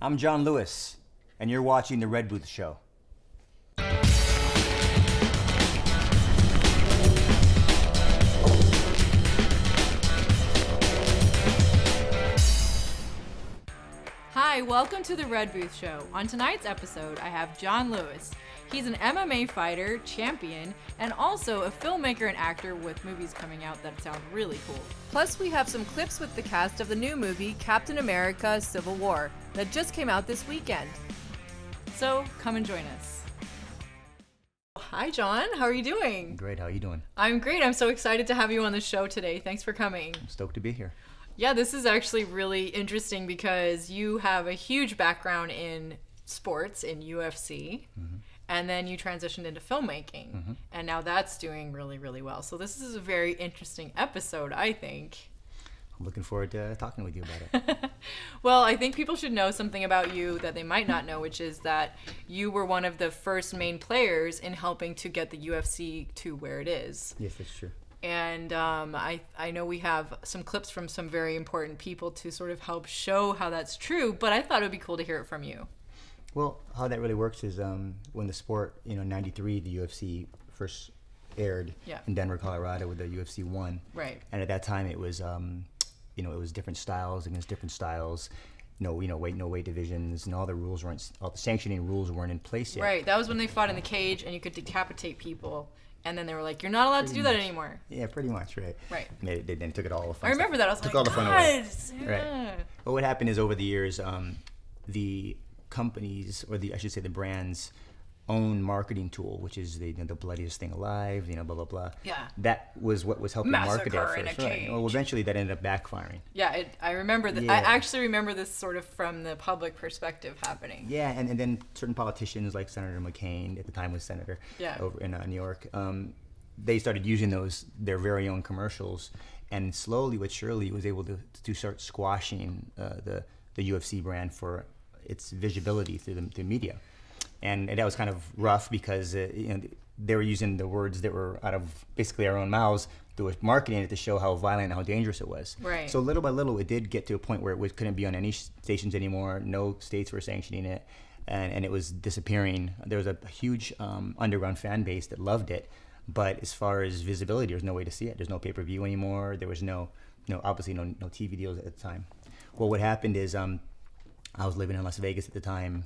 I'm John Lewis, and you're watching The Red Booth Show. Hi, welcome to The Red Booth Show. On tonight's episode, I have John Lewis. He's an MMA fighter, champion, and also a filmmaker and actor with movies coming out that sound really cool. Plus, we have some clips with the cast of the new movie, Captain America: Civil War, that just came out this weekend. So, come and join us. Hi, John. How are you doing? Great, how are you doing? I'm great. I'm so excited to have you on the show today. Thanks for coming. I'm stoked to be here. Yeah, this is actually really interesting because you have a huge background in sports, in UFC, and then you transitioned into filmmaking, and now that's doing really, really well. So this is a very interesting episode, I think. I'm looking forward to talking with you about it. Well, I think people should know something about you that they might not know, which is that you were one of the first main players in helping to get the UFC to where it is. Yes, that's true. And I know we have some clips from some very important people to sort of help show how that's true, but I thought it would be cool to hear it from you. Well, how that really works is when the sport, in 93, the UFC first aired in Denver, Colorado with the UFC 1. Right. And at that time it was, it was different styles against different styles. No weight divisions, and all the sanctioning rules weren't in place yet. Right. That was when they fought in the cage and you could decapitate people. And then they were like, "You're not allowed to do that anymore." Yeah, pretty much, right. Right. They then took it all the fun I remember that. I was took like, all the fun away. Yeah. Right. But what happened is over the years, the companies, or I should say the brand's own marketing tool, which is the bloodiest thing alive, blah, blah, blah. Yeah. That was what was helping market it Massacre at in first. a Right. cage. Well, eventually that ended up backfiring. Yeah, I remember that. Yeah. I actually remember this sort of from the public perspective happening. Yeah, and then certain politicians like Senator McCain, at the time was senator, over in New York, they started using their very own commercials, and slowly but surely was able to start squashing the UFC brand for its visibility through the media. And that was kind of rough because they were using the words that were out of basically our own mouths. They were marketing it to show how violent and how dangerous it was. Right. So little by little, it did get to a point where it couldn't be on any stations anymore. No states were sanctioning it, and it was disappearing. There was a huge underground fan base that loved it, but as far as visibility, there's no way to see it. There's no pay-per-view anymore. There was obviously no TV deals at the time. Well, what happened is I was living in Las Vegas at the time.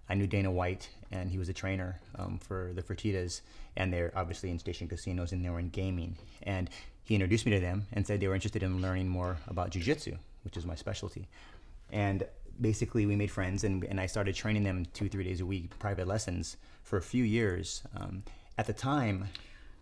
I knew Dana White, and he was a trainer for the Fertittas, and they're obviously in station casinos, and they were in gaming. And he introduced me to them and said they were interested in learning more about jiu-jitsu, which is my specialty. And basically we made friends, and I started training them 2-3 days a week, private lessons, for a few years. At the time...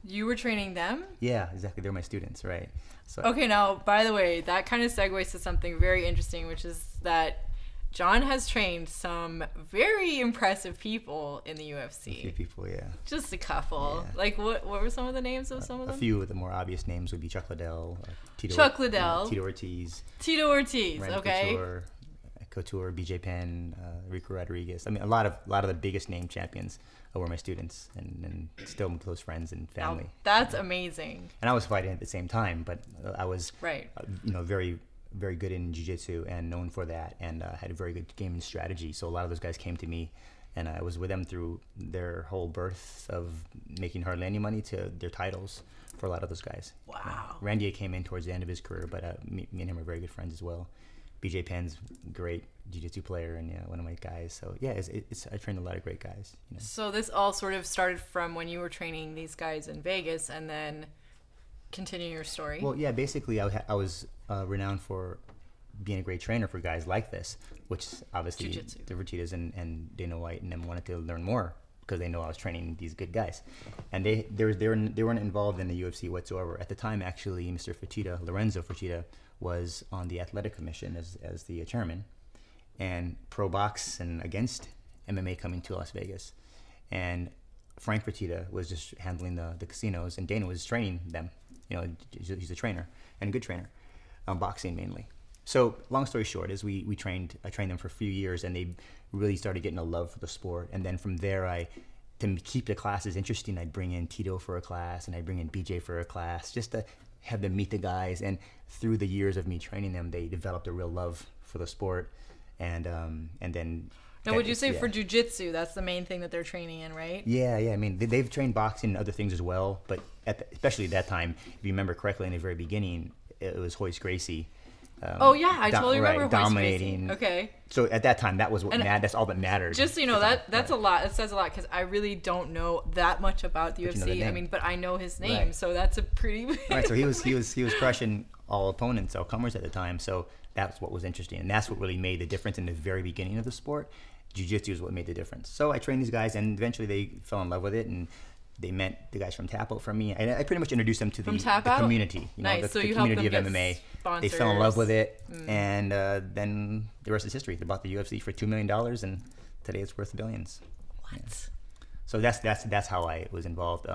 You were training them? Yeah, exactly. They're my students, right? So. Okay, now, by the way, that kind of segues to something very interesting, which is that John has trained some very impressive people in the UFC. A few people, yeah. Just a couple. Yeah. Like, what were some of the names of some of them? A few of the more obvious names would be Chuck Liddell, Tito Ortiz. Tito Ortiz, Randy okay. Couture, BJ Penn, Rico Rodriguez. I mean, a lot of the biggest name champions were my students, and still close friends and family. Now, that's amazing. And I was fighting at the same time, but I was, right. Very, very good in jiu-jitsu and known for that, and had a very good gaming strategy. So a lot of those guys came to me, and I was with them through their whole birth of making hardly any money to their titles for a lot of those guys. Wow. Randy me towards the end of his career, but me and him are very good friends as well. BJ Penn's great jiu-jitsu player and one of my guys. So yeah, I trained a lot of great guys. So this all sort of started from when you were training these guys in Vegas, and then continue your story. Well, yeah, basically I was renowned for being a great trainer for guys like this, which obviously Jiu-jitsu. The Fertittas and Dana White and them wanted to learn more because they know I was training these good guys, and they weren't involved in the UFC whatsoever at the time. Actually, Mr. Fertitta, Lorenzo Fertitta, was on the athletic commission as the chairman, and pro box and against MMA coming to Las Vegas, and Frank Fertitta was just handling the casinos, and Dana was training them. He's a trainer and a good trainer, boxing mainly. So long story short is I trained them for a few years, and they really started getting a love for the sport. And then from there, to keep the classes interesting, I'd bring in Tito for a class, and I'd bring in BJ for a class, just to have them meet the guys. And through the years of me training them, they developed a real love for the sport. and then. Now, would you say for jiu-jitsu, that's the main thing that they're training in, right? Yeah. I mean, they've trained boxing and other things as well, but especially at that time, if you remember correctly, in the very beginning, it was Hoist Gracie. I totally remember Hoist dominating. Gracie. Okay. So at that time, that was that's all that mattered. Just so you know, that's a lot. It says a lot because I really don't know that much about the UFC. I mean, but I know his name, so that's a pretty. Right. So he was crushing all opponents, all comers at the time. So that's what was interesting, and that's what really made the difference in the very beginning of the sport. Jiu-jitsu is what made the difference. So I trained these guys, and eventually they fell in love with it, and they met the guys from Tap Out for me. I pretty much introduced them to the community, nice. The community of MMA. Sponsors. They fell in love with it, and then the rest is history. They bought the UFC for $2 million, and today it's worth billions. What? Yeah. So that's how I was involved,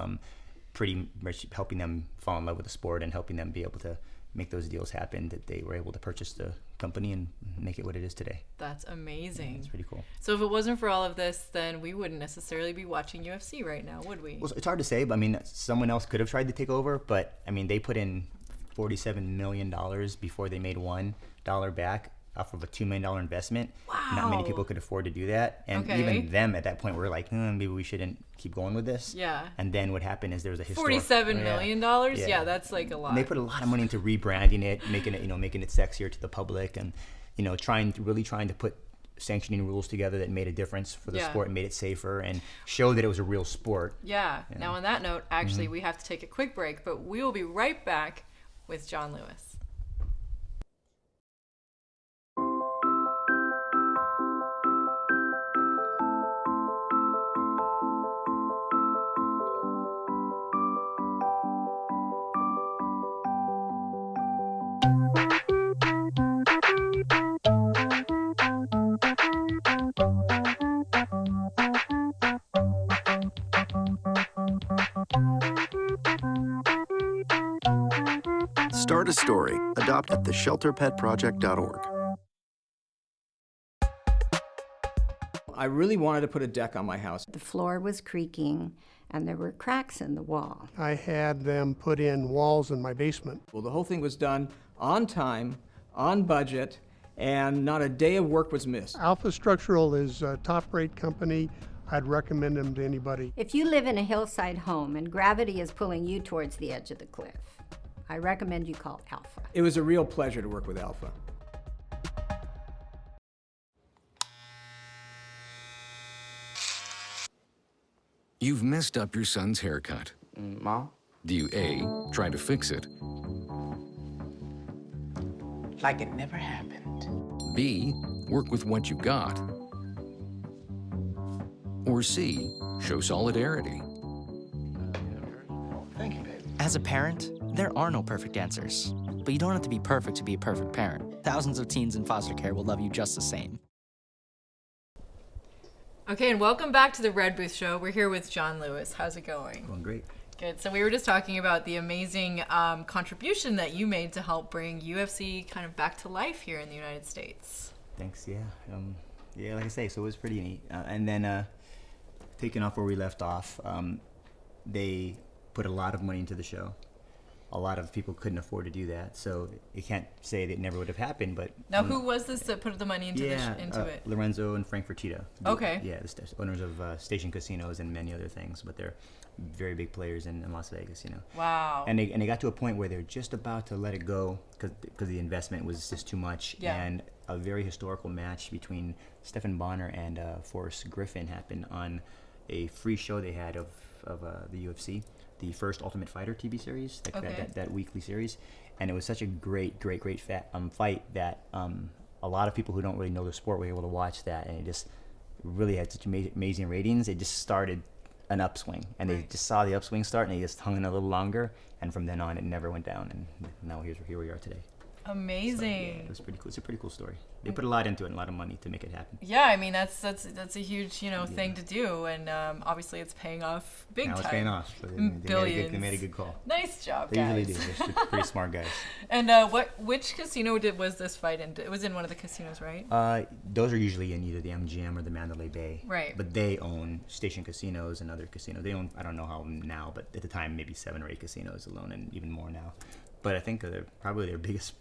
pretty much helping them fall in love with the sport and helping them be able to make those deals happen, that they were able to purchase the company and make it what it is today. That's amazing. Yeah, it's pretty cool. So if it wasn't for all of this, then we wouldn't necessarily be watching UFC right now, would we? Well, it's hard to say, but I mean, someone else could have tried to take over, but I mean, they put in $47 million before they made $1 back off of a $2 million investment. Wow. Not many people could afford to do that. And even them at that point were like, maybe we shouldn't keep going with this. Yeah. And then what happened is there was a historic... $47 million? Yeah, that's like a lot. And they put a lot of money into rebranding it, making it sexier to the public, and trying to put sanctioning rules together that made a difference for the sport and made it safer and show that it was a real sport. Yeah. Now on that note, actually, we have to take a quick break, but we will be right back with John Lewis. Start a story. Adopt at theshelterpetproject.org. I really wanted to put a deck on my house. The floor was creaking and there were cracks in the wall. I had them put in walls in my basement. Well, the whole thing was done on time, on budget, and not a day of work was missed. Alpha Structural is a top-rate company. I'd recommend them to anybody. If you live in a hillside home and gravity is pulling you towards the edge of the cliff, I recommend you call Alpha. It was a real pleasure to work with Alpha. You've messed up your son's haircut. Mom? Do you A, try to fix it? Like it never happened. B, work with what you got? Or C, show solidarity? Thank you, baby. As a parent, there are no perfect answers. But you don't have to be perfect to be a perfect parent. Thousands of teens in foster care will love you just the same. Okay, and welcome back to the Red Booth Show. We're here with John Lewis. How's it going? Going great. Good. So we were just talking about the amazing contribution that you made to help bring UFC kind of back to life here in the United States. Thanks. Yeah. Yeah. Like I say, so it was pretty neat. And then taking off where we left off, they put a lot of money into the show. A lot of people couldn't afford to do that, so you can't say that it never would have happened. But now, who was this that put the money into it? Lorenzo and Frank Fertitta. Okay. Yeah, the owners of Station Casinos and many other things, but they're very big players in Las Vegas. Wow. And they got to a point where they're just about to let it go because the investment was just too much. Yeah. And a very historical match between Stephan Bonner and Forrest Griffin happened on a free show they had of the UFC. The first Ultimate Fighter TV series, that weekly series, and it was such a great fight that a lot of people who don't really know the sport were able to watch that, and it just really had such amazing ratings. It just started an upswing, and they just saw the upswing start, and they just hung in a little longer, and from then on, it never went down, and now here we are today. Amazing. So, yeah, it was pretty cool. It's a pretty cool story. They put a lot into it and a lot of money to make it happen. Yeah, I mean that's a huge thing to do, and obviously it's paying off big time. Now it's paying off. So Billions. They made a good call. Nice job, they guys. They usually do. They're pretty smart guys. And which casino was this fight in? It was in one of the casinos, right? Those are usually in either the MGM or the Mandalay Bay. Right. But they own Station Casinos and other casinos. They own, I don't know how now, but at the time maybe 7 or 8 casinos alone, and even more now. But I think they're probably their biggest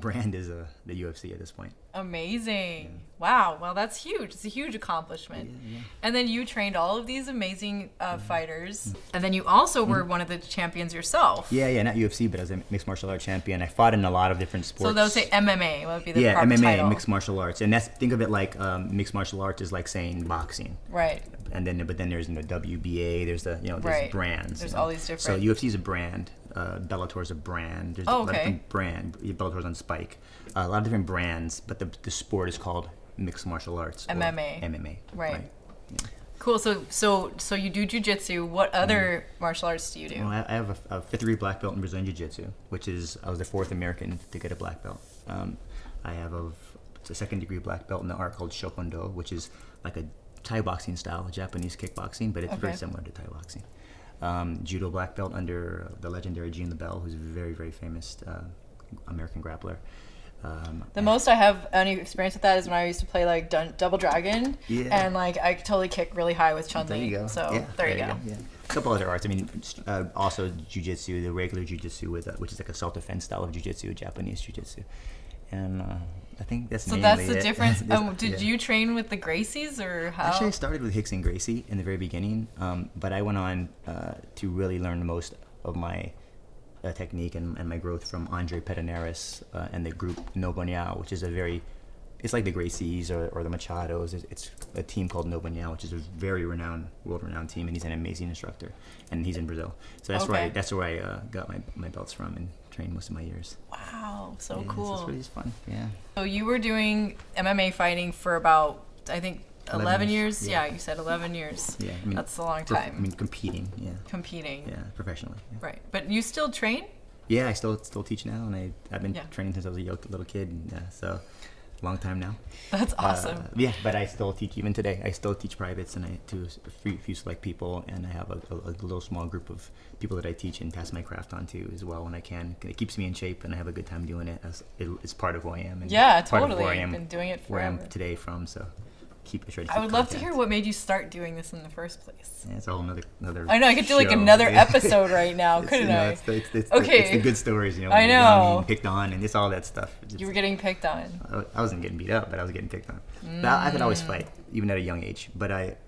brand is the UFC at this point. Amazing. Wow. Well, that's huge. It's a huge accomplishment. And then you trained all of these amazing fighters. And then you also were one of the champions yourself. Yeah, not UFC, but I was a mixed martial arts champion. I fought in a lot of different sports. So they'll say MMA. What would be the proper MMA, title? mixed martial arts. And think of it like mixed martial arts is like saying boxing. Right. And then, but then there's WBA. There's there's brands. There's all these different. So UFC is a brand. Bellator is a brand. There's a lot of different brand. Bellator's on Spike. A lot of different brands, but the sport is called mixed martial arts. MMA. MMA. Right. Yeah. Cool. So you do jiu-jitsu. What other martial arts do you do? Well, I have a fifth-degree black belt in Brazilian Jiu-Jitsu, which is I was the fourth American to get a black belt. I have a second-degree black belt in the art called Shokundo, which is like a Thai boxing style, Japanese kickboxing, but it's very similar to Thai boxing. Judo black belt under the legendary Gene LaBelle, who's a very, very famous American grappler. The most I have any experience with that is when I used to play like Double Dragon, and like I could totally kick really high with Chun-Li. There you go. So there you go. Yeah. A couple other arts. I mean, also jiu-jitsu, the regular jiu-jitsu which is like a self-defense style of jiu-jitsu, Japanese jiu-jitsu, and I think that's so. mainly That's the it. difference. Did you train with the Gracies or how? Actually, I started with Hicks and Gracie in the very beginning, but I went on to really learn most of my technique and my growth from Andre Pederneiras and the group Nobonyao, which is it's like the Gracies or the Machados. It's a team called Nobonyao, which is a very world-renowned team, and he's an amazing instructor, and he's in Brazil. So that's where I got my belts from and trained most of my years. Wow, so cool. So it's really fun. Yeah. So you were doing MMA fighting for about, I think, 11 years? Yeah. You said 11 years. Yeah, I mean, that's a long time. Competing, yeah. Competing. Yeah, professionally. Yeah. Right. But you still train? Yeah, I still teach now, and I've been training since I was a little kid, so long time now. That's awesome. But I still teach even today. I still teach privates and to a few select people, and I have a little small group of people that I teach and pass my craft on to as well when I can. It keeps me in shape, and I have a good time doing it. It's part of who I am. And totally. Part of where I am, been doing it forever. Where I'm today from, so. I would love to hear what made you start doing this in the first place. Yeah, it's a whole another I know, I could do like another episode right now, couldn't I? It's the good stories, I know. Being picked on and it's all that stuff. You were getting picked on. I wasn't getting beat up, but I was getting picked on. But I could always fight, even at a young age. But I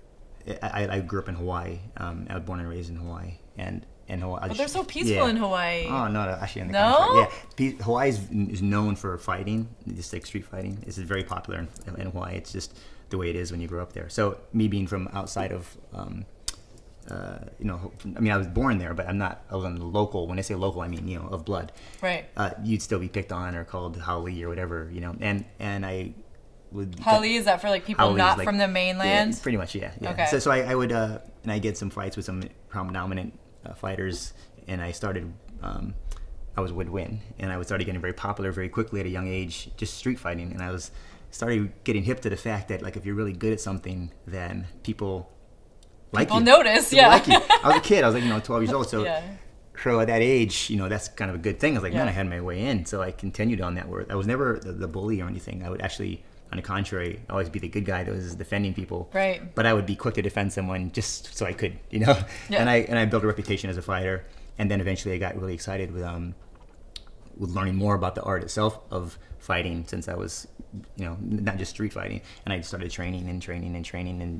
grew up in Hawaii. I was born and raised in Hawaii, and Hawaii. But they're so peaceful in Hawaii. Oh no, actually on the contrary. Yeah, Hawaii is known for fighting, just like street fighting. This is very popular in Hawaii. It's just the way it is when you grow up there. So me being from outside of, I was born there, but I wasn't local. When I say local, I mean, of blood. Right. You'd still be picked on or called Hali or whatever, and I would. Hali, is that for like people not from the mainland? Yeah, pretty much, yeah. Okay. So I would, and I get some fights with some prominent fighters, and I started, I would win, and I started getting very popular very quickly at a young age, just street fighting, and started getting hip to the fact that like if you're really good at something, then people like you. Notice, like you. I was a kid. I was like 12 years old. So, yeah. At that age, that's kind of a good thing. I was like, man, I had my way in. So I continued on that word. I was never the bully or anything. I would actually, on the contrary, always be the good guy that was defending people. Right. But I would be quick to defend someone just so I could, Yeah. And I built a reputation as a fighter, and then eventually I got really excited with learning more about the art itself of fighting, since I was, not just street fighting, and I started training, and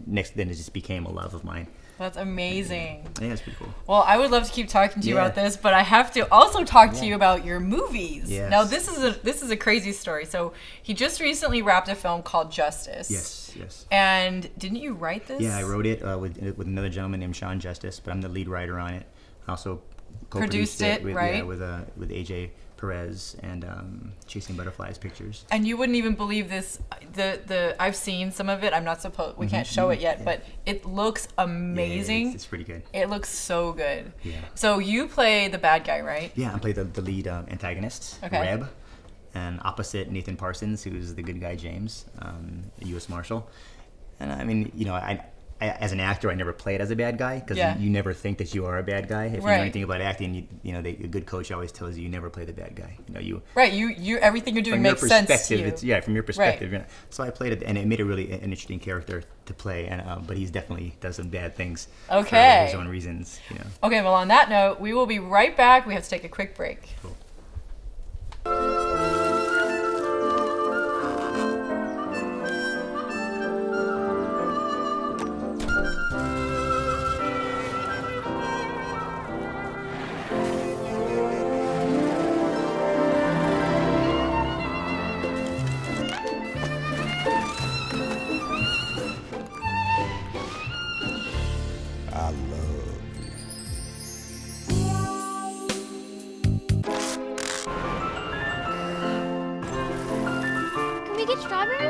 then it just became a love of mine. That's amazing. Yeah, it's pretty cool. Well, I would love to keep talking to you about this, but I have to also talk to you about your movies. Yes. Now, this is a crazy story. So he just recently wrapped a film called Justice. Yes. And didn't you write this? Yeah, I wrote it with another gentleman named Sean Justice, but I'm the lead writer on it. I also produced it, right? with AJ Perez and Chasing Butterflies Pictures. And you wouldn't even believe this. I've seen some of it. I'm not supposed. We can't show it yet, but it looks amazing. Yeah, it's pretty good. It looks so good. Yeah. So you play the bad guy, right? Yeah, I play the lead antagonist, Reb, and opposite Nathan Parsons, who's the good guy James, a U.S. Marshal. And I mean, I, as an actor, I never played as a bad guy, because you never think that you are a bad guy. If you know anything about acting, a good coach always tells you never play the bad guy. You everything you're doing makes sense to you. From your perspective. So I played it, and it made it really an interesting character to play. And but he's definitely does some bad things for his own reasons. Okay, well, on that note, we will be right back. We have to take a quick break. Cool.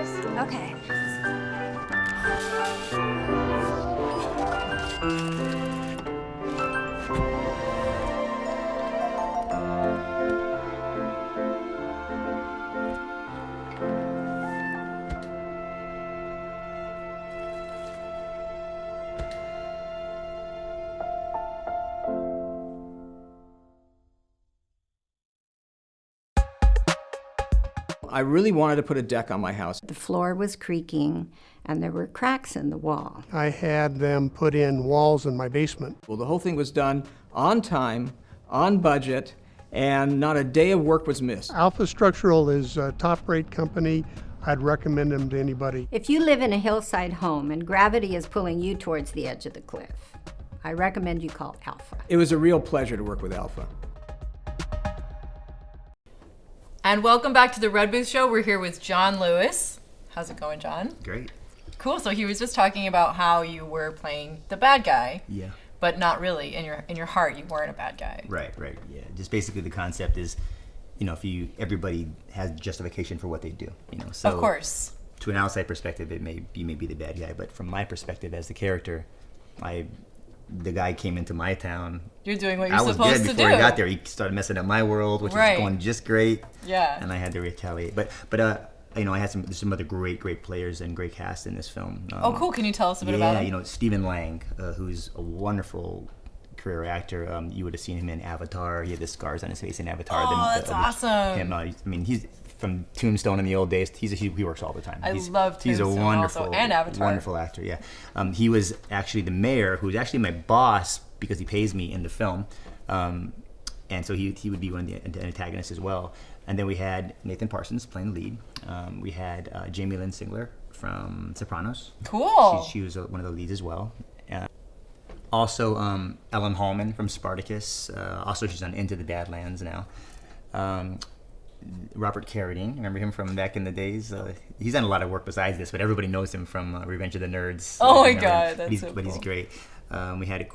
shoes? Okay. I really wanted to put a deck on my house. The floor was creaking, and there were cracks in the wall. I had them put in walls in my basement. Well, the whole thing was done on time, on budget, and not a day of work was missed. Alpha Structural is a top-rate company. I'd recommend them to anybody. If you live in a hillside home and gravity is pulling you towards the edge of the cliff, I recommend you call Alpha. It was a real pleasure to work with Alpha. And welcome back to the Red Booth Show. We're here with John Lewis. How's it going, John? Great. Cool. So he was just talking about how you were playing the bad guy. Yeah. But not really. In your heart, you weren't a bad guy. Right. Yeah. Just basically the concept is, everybody has justification for what they do. So of course. To an outside perspective, you may be the bad guy, but from my perspective as the character, the guy came into my town. You're doing what you're supposed to do. I was good before he got there. He started messing up my world, which was going just great. Yeah. And I had to retaliate. But I had some other great players and great cast in this film. Oh, cool. Can you tell us a bit about him? Yeah, Stephen Lang, who's a wonderful career actor. You would have seen him in Avatar. He had the scars on his face in Avatar. Oh, that's awesome. He's from Tombstone in the old days. He works all the time. I love Tombstone. He's a wonderful also, and Avatar. Wonderful actor. Yeah. He was actually the mayor, who's actually my boss because he pays me in the film, and so he would be one of the antagonists as well. And then we had Nathan Parsons playing the lead. We had Jamie Lynn Sigler from Sopranos. Cool. She was one of the leads as well. Also, Ellen Hallman from Spartacus. Also, she's on Into the Badlands now. Robert Carradine, remember him from back in the days? He's done a lot of work besides this, but everybody knows him from Revenge of the Nerds. Oh my God, that's so cool. But he's great. We had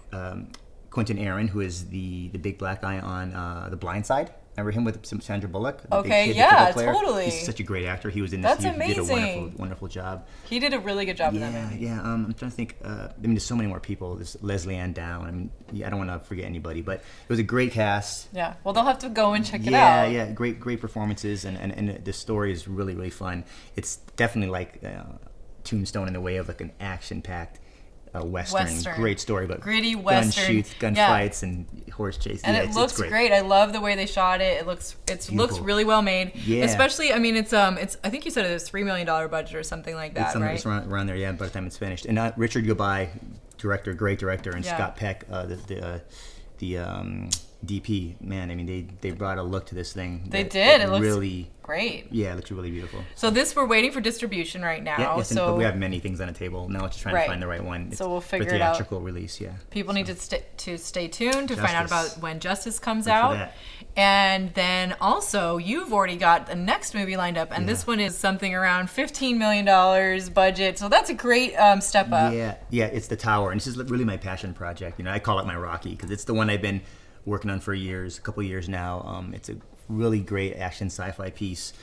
Quentin Aaron, who is the big black guy on The Blind Side. Remember him with Sandra Bullock? Okay, yeah, totally. He's such a great actor. He was in this. That's amazing. He did a wonderful job. He did a really good job in that movie. Yeah. I'm trying to think. There's so many more people. There's Leslie Ann Down. I don't want to forget anybody, but it was a great cast. Yeah. Well, they'll have to go and check it out. Yeah. Great performances, and the story is really fun. It's definitely like Tombstone in the way of like an action-packed Western. Great story, but gritty Western. Gunfights, and horse chases. And it looks great. I love the way they shot it. It looks really well made. Yeah. Especially, it's I think you said it was $3 million budget or something like that, right? It's around there, yeah. By the time it's finished, and Richard Gobai, great director, and Scott Peck, the DP. Man, they brought a look to this thing. They did. It looks really great. Yeah, it looks really beautiful. So we're waiting for distribution right now. Yeah, yes, but we have many things on the table. Now it's just trying to find the right one. So we'll figure it out. For theatrical release, yeah. People need to stay tuned to find out about when Justice comes out. And then also, you've already got the next movie lined up, and this one is something around $15 million budget. So that's a great step up. Yeah, it's The Tower, and this is really my passion project. I call it my Rocky because it's the one I've been working on for a couple years now. It's a really great action sci-fi piece,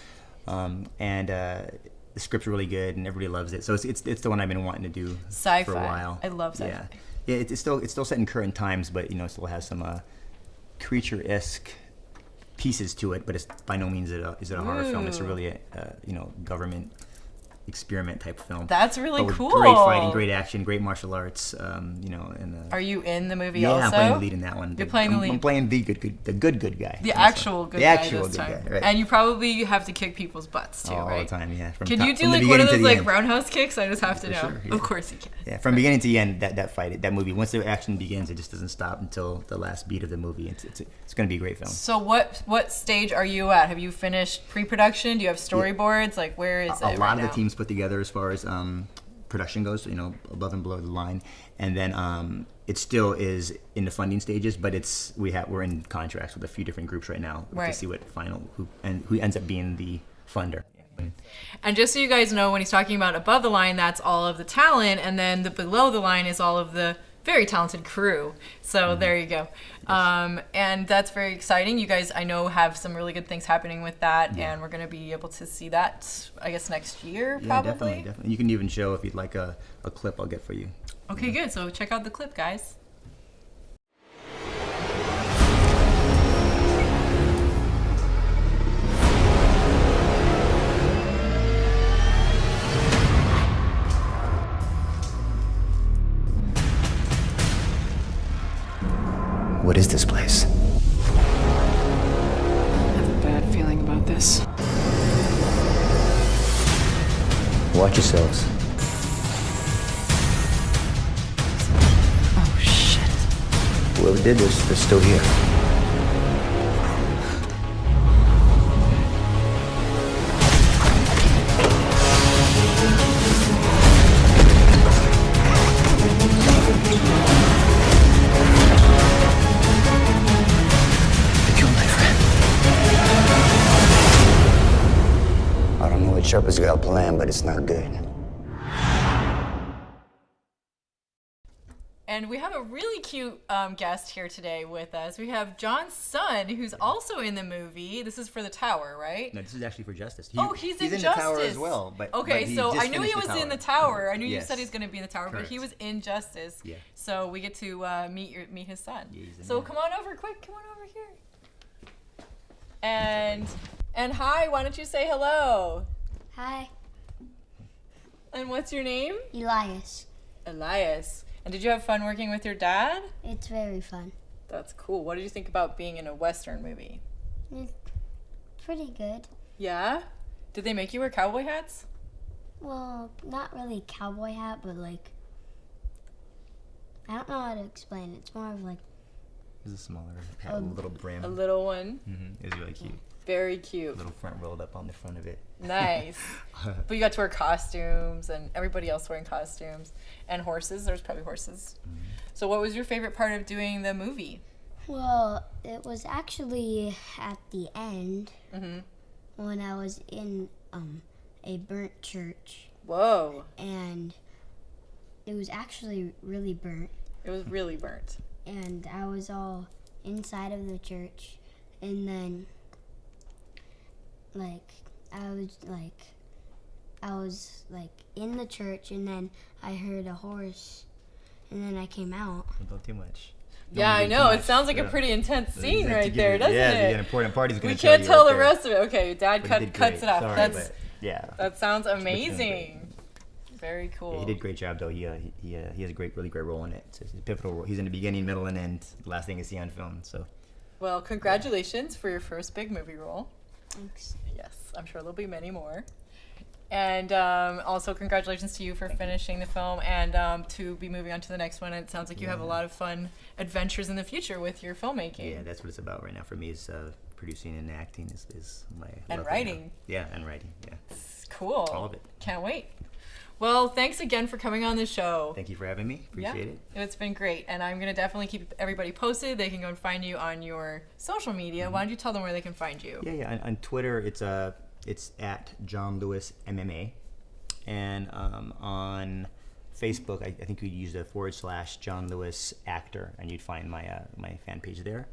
and the script's really good, and everybody loves it. So it's the one I've been wanting to do sci-fi for a while. I love sci-fi. Yeah, it's still set in current times, but it still has some creature-esque pieces to it. But it's by no means is it a horror film. It's really a government experiment type film. That's really cool. Great fighting, great action, great martial arts. Are you in the movie also? Yeah, I'm playing the lead in that one. You're playing the lead. I'm playing the good guy. The actual good guy. The actual good guy. Right. And you probably have to kick people's butts too, right? All the time, yeah. Can you do like one of those like roundhouse kicks? I just have to know. Sure, yeah. Of course you can. Yeah, from beginning to the end, that movie. Once the action begins, it just doesn't stop until the last beat of the movie. It's going to be a great film. So what stage are you at? Have you finished pre-production? Do you have storyboards? Like where is it? A lot of the team's put together as far as production goes, above and below the line, and then it still is in the funding stages, but we're in contracts with a few different groups right now to see what who ends up being the funder. And just so you guys know, when he's talking about above the line, that's all of the talent, and then the below the line is all of the very talented crew. So there you go. And that's very exciting. You guys, I know, have some really good things happening with that, and we're going to be able to see that, I guess, next year, probably. Definitely. You can even show if you'd like a clip I'll get for you. Okay, good. So check out the clip, guys. What is this place? I have a bad feeling about this. Watch yourselves. Oh, shit. Whoever did this, they're still here. Sherpa's got a plan, but it's not good. And we have a really cute guest here today with us. We have John's son, who's also in the movie. This is for The Tower, right? No, this is actually for Justice. He's in the Justice. Tower as well. Okay, but so I knew he was in The Tower. I knew you Yes. said he's going to be in The Tower, Correct. but he was in Justice. Yeah. So we get to meet his son. Yeah, he's in So there. come on over, quick. Come on over here. And hi, why don't you say hello? Hi, And what's your name? Elias. Elias. And did you have fun working with your dad? It's very fun. That's cool. What did you think about being in a Western movie? It's pretty good. Yeah? Did they make you wear cowboy hats? Well, not really cowboy hat, but like, I don't know how to explain it. It's more of like, It was a smaller, had a little brim. A little one? Mm-hmm. It was really cute. Very cute. Little front rolled up on the front of it. Nice. But you got to wear costumes, and everybody else wearing costumes. And horses. There's probably horses. Mm-hmm. So what was your favorite part of doing the movie? well, it was actually at the end Mm-hmm. when I was in a burnt church, Whoa. and it was actually really burnt, It was really burnt. and I was all inside of the church, and then I was in the church, and then I heard a horse, and then I came out. Don't do too much. Yeah, I do too know. It much. sounds like a Yeah. pretty intense So scene you have to right give there, it- doesn't yeah, it? the important part is going We to tell can't you tell right the there. rest of it. Okay, Dad But he did cuts great. it off. Sorry, That's but yeah. That sounds doing great. amazing. Very cool. Yeah, he did a great job though. He has a really great role in it. It's a pivotal role. He's in the beginning, middle, and end. The last thing you see on film. So. Well, congratulations for your first big movie role. Thanks. Yes, I'm sure there'll be many more. And also congratulations to you for finishing the film and to be moving on to the next one. And it sounds like you have a lot of fun adventures in the future with your filmmaking. Yeah, that's what it's about right now for me. Is producing and acting is my And love right now. writing. Yeah, and writing. Yeah. It's cool. All of it. Can't wait. Well, thanks again for coming on the show. Thank you for having me. Appreciate it. It's been great. And I'm going to definitely keep everybody posted. They can go and find you on your social media. Why don't you tell them where they can find you? Yeah. On Twitter, it's at John Lewis MMA, and on Facebook, I think you'd use the / John Lewis Actor, and you'd find my my fan page there,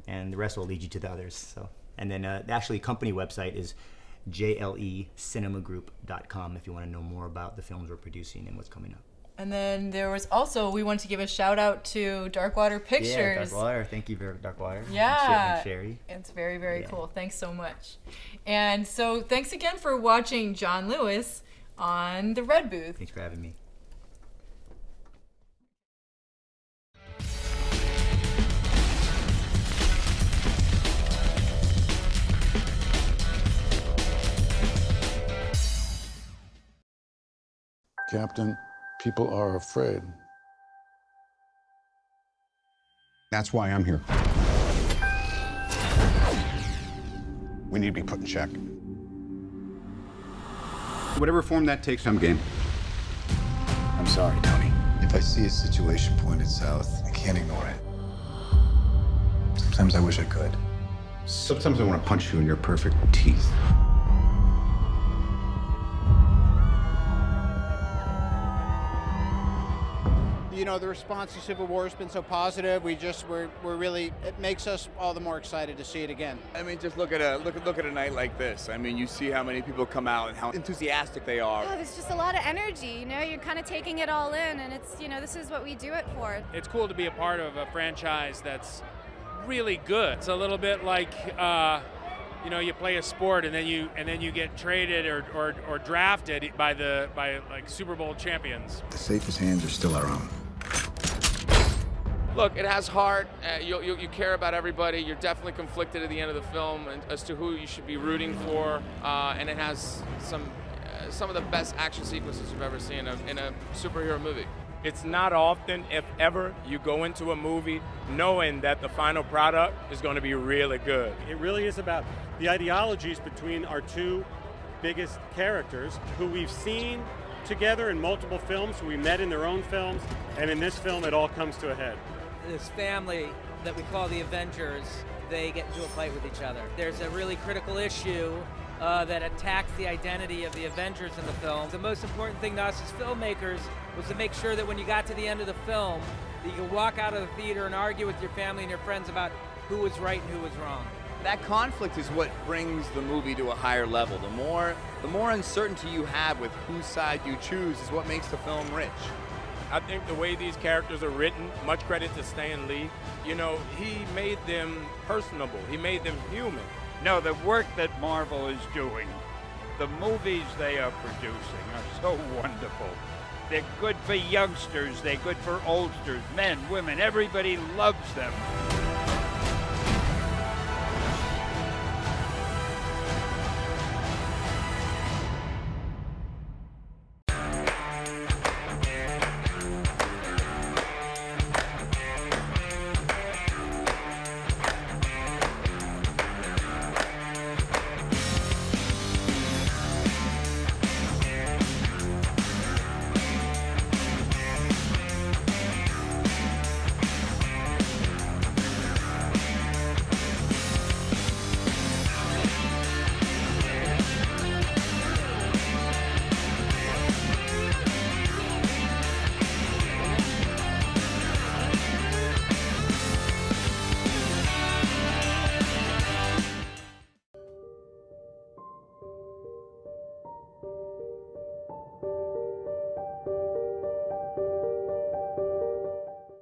and the rest will lead you to the others. So, and then the actually company website is jlecinemagroup.com if you want to know more about the films we're producing and what's coming up. And then there was also, we want to give a shout out to Darkwater Pictures. Yeah, Darkwater. Thank you, Darkwater. Yeah. And Sherry. It's very, very cool. Thanks so much. And so thanks again for watching John Lewis on the Red Booth. Thanks for having me. Captain, people are afraid. That's why I'm here. We need to be put in check. Whatever form that takes, I'm game. I'm sorry, Tony. If I see a situation pointed south, I can't ignore it. Sometimes I wish I could. Sometimes I want to punch you in your perfect teeth. You know, the response to Civil War has been so positive. We're really, it makes us all the more excited to see it again. I mean, just look at a night like this. I mean, you see how many people come out and how enthusiastic they are. Oh, there's just a lot of energy, you know, you're kind of taking it all in, and it's, you know, this is what we do it for. It's cool to be a part of a franchise that's really good. It's a little bit like, you know, you play a sport and then you get traded or drafted by like Super Bowl champions. The safest hands are still our own. Look, it has heart. You care about everybody. You're definitely conflicted at the end of the film as to who you should be rooting for, and it has some of the best action sequences you've ever seen in a superhero movie. It's not often, if ever, you go into a movie knowing that the final product is going to be really good. It really is about the ideologies between our two biggest characters who we've seen together in multiple films, who we met in their own films, and in this film it all comes to a head. This family that we call the Avengers, they get into a fight with each other. There's a really critical issue that attacks the identity of the Avengers in the film. The most important thing to us as filmmakers was to make sure that when you got to the end of the film, that you could walk out of the theater and argue with your family and your friends about who was right and who was wrong. That conflict is what brings the movie to a higher level. The more uncertainty you have with whose side you choose is what makes the film rich. I think the way these characters are written, much credit to Stan Lee, you know, he made them personable. He made them human. No, the work that Marvel is doing, the movies they are producing are so wonderful. They're good for youngsters, they're good for oldsters, men, women, everybody loves them.